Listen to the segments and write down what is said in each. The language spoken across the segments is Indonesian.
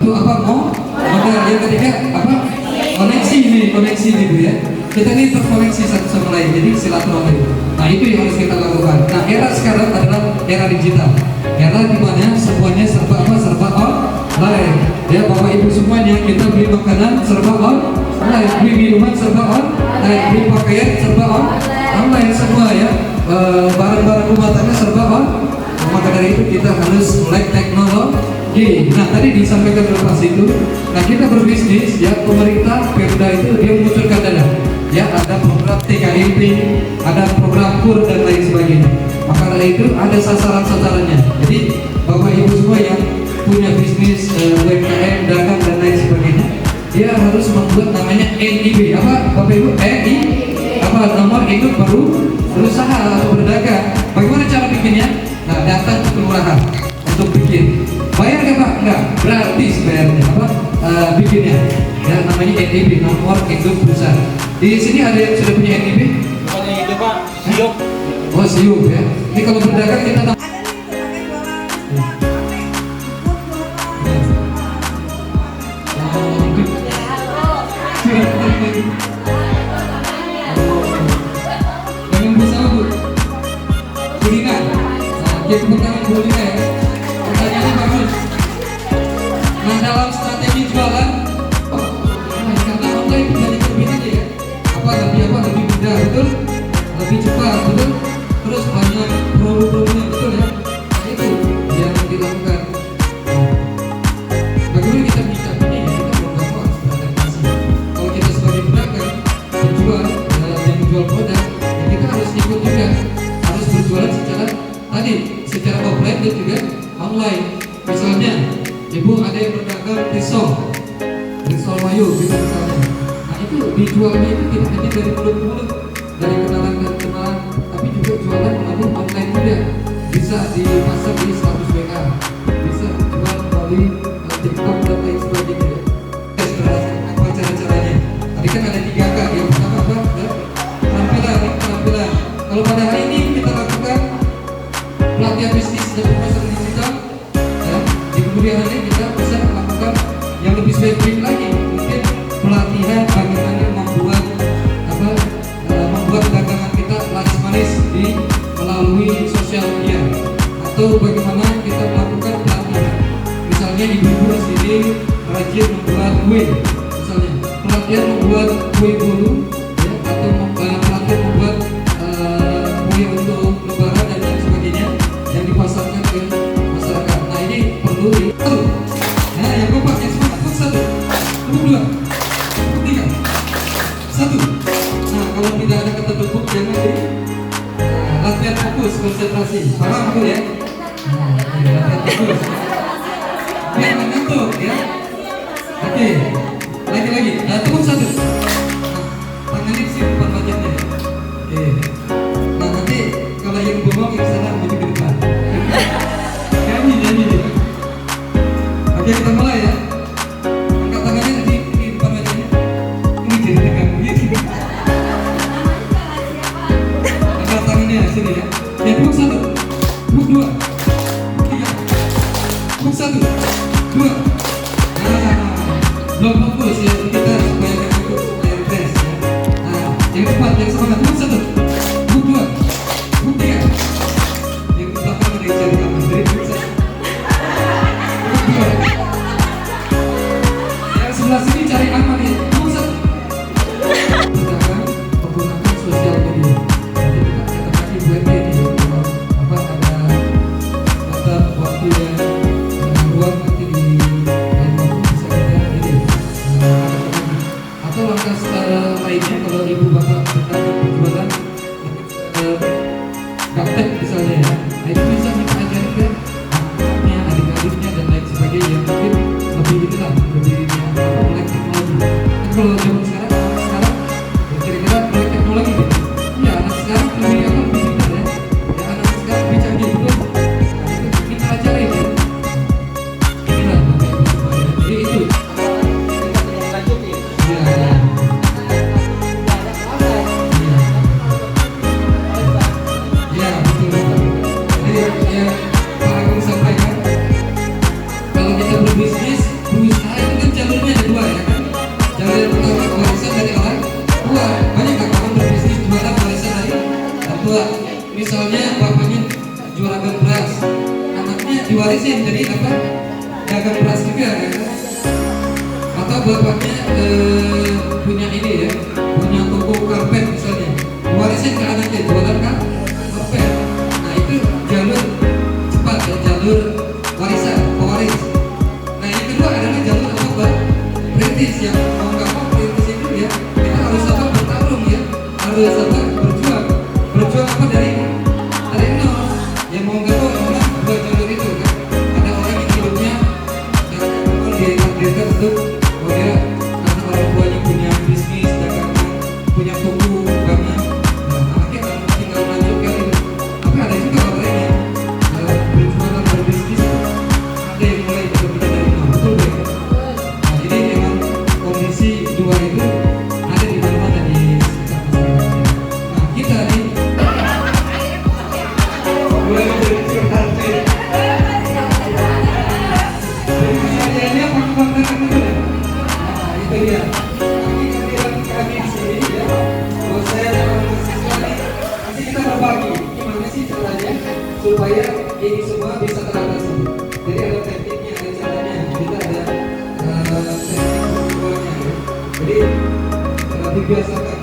Itu apa mau? Modal. Yang ketiga apa? Koneksi nih, koneksi gitu ya. Kita ini terkoneksi satu sama lain, jadi silaturahmi. Nah itu yang harus kita lakukan. Nah era sekarang adalah era digital, era dimana semuanya serba apa? Serba online. Ya bapak ibu semuanya, kita beli makanan serba online, beli minuman serba online, beli pakaian serba online semua ya. Barang-barang rumah tangga serba online. Maka dari itu kita harus melek teknologi. Nah tadi disampaikan lepas itu, nah kita berbisnis ya, pemerintah Pemda itu dia mengucurkan dana. Ya ada program TKIP, ada program KUR dan lain sebagainya. Maka dari itu ada sasaran-sasarannya. Jadi bapak ibu semua yang punya bisnis UMKM, dagang dan lain sebagainya, dia harus membuat namanya NIB. Apa bapak ibu? NI apa nomor induk baru berusaha atau berdagang. Bagaimana cara bikinnya? Nah datang ke kelurahan untuk bikin. Bayar nggak pak? Nggak, gratis bayarnya. Apa bikinnya? Ya namanya NIB, nomor induk berusaha. Di sini ada yang sudah punya NIB? Bukannya itu pak, siup. Oh siup ya. Ini kalau berdagang kita tahu. Jangan berusaha bu. Kuliner. Nah kita pertama kuliner ya. Pertanyaannya bagus. Nah dalam strategi jualan, karena online banyak kelebihannya ya. Lebih mudah betul, lebih cepat betul, terus banyak produk-produknya betul ya. Nah, itu yang dilakukan. Bagaimana kita menyikapinya ya, kita belum harus beradaptasi. Kalau kita sebagai pedagang penjual yang menjual produk, ya kita harus ikut juga, harus berjualan secara offline dan juga online. Misalnya ibu ada yang berdagang risol mayo gitu misalnya. Itu dijualnya itu tidak hanya dari mulut-mulut, dari kenalan, tapi juga jualan melalui online juga. Bisa dipasang di status WA, bisa jual melalui TikTok dan lain sebagainya. Apa cara-caranya? Tadi kan ada 3K, yang pertama apa? Keterampilan. Kalau pada hari ini kita lakukan pelatihan bisnis dan pemasaran digital, ya, di kemudian hari kita bisa melakukan yang lebih spesifik lagi. Pelatihan bagaimana membuat dagangan kita laris manis melalui sosial media, atau bagaimana kita melakukan pelatihan. Misalnya ibu-ibu sendiri rajin membuat kue, misalnya pelatihan membuat kue bolu, ya, atau pelatihan membuat kue untuk lebaran dan lain sebagainya yang dipasarkan ke masyarakat. Nah ini perlu nah yang keempat yang semangat satu, dua, tiga, satu. Nah kalau tidak ada kata tepuk jangan latihan fokus, konsentrasi. Paham betul ya? Latihan fokus. Biar mengantuk ya. Oke. Lagi. Nah tepuk satu. Tangannya di sini depan wajahnya. Oke. Nah nanti kalau yang bengong yang sana menjadi ke depan. Nyanyi. Oke kita mulai ya. Angkat tangannya di depan wajahnya. Ini jadi tegang begini. Angkat tangannya sini ya. Ya pukul satu, pukul dua, tiga, pukul satu, dua. Nah, belum fokus ya. Kita supaya fokus, supaya refresh ya. Nah, yang keempat yang semangat pukul satu, pukul dua, pukul tiga. Yang belakang ada yang cari kamu. Dari pukul satu, pukul dua. Yang sebelah sini cari aman ya. Pukul satu. Kita akan menggunakan sosial media. Nanti kita katakan di web media. diwarisin, jadi apa? Dagang beras juga ya. Atau bapaknya punya ini ya, punya toko karpet misalnya, diwarisin ke anaknya jualan karpet. Nah itu jalur cepat ya, jalur warisan, pewaris. Nah yang kedua adalah jalur apa? Perintis, yang mau nggak mau perintis itu ya kita harus apa? Bertarung ya, harus apa? Berjuang apa dari nol. Yang mau nggak mau orang dua jalur itu kan. Ada orang yang hidupnya yang memang ditakdirkan untuk dia karena orang tuanya punya bisnis dagangan, punya toko banyak. Nah, anaknya kalau tinggal melanjutkan itu. Tapi ada juga orang yang berjualan berbisnis, ada yang mulai bekerja dari nol, betul ya? Nah, jadi memang kondisi dua itu ada di mana-mana di sekitar masyarakat. Nah, kita nih mulai dari hati. Pertanyaannya pakai dulu ya. Nah, itu dia. Kami di sini ya. Kalau saya dan mahasiswa nih, nanti kita berbagi gimana sih caranya supaya ini semua bisa teratasi. Jadi ada tekniknya, ada caranya. Kita ada teknik pengumpulannya. Jadi dibiasakan.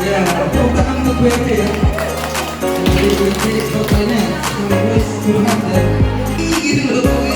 Ya, tepuk tangan untuk BRT ya. Jadi BRT kotanya sekaligus curhat dan gitu loh.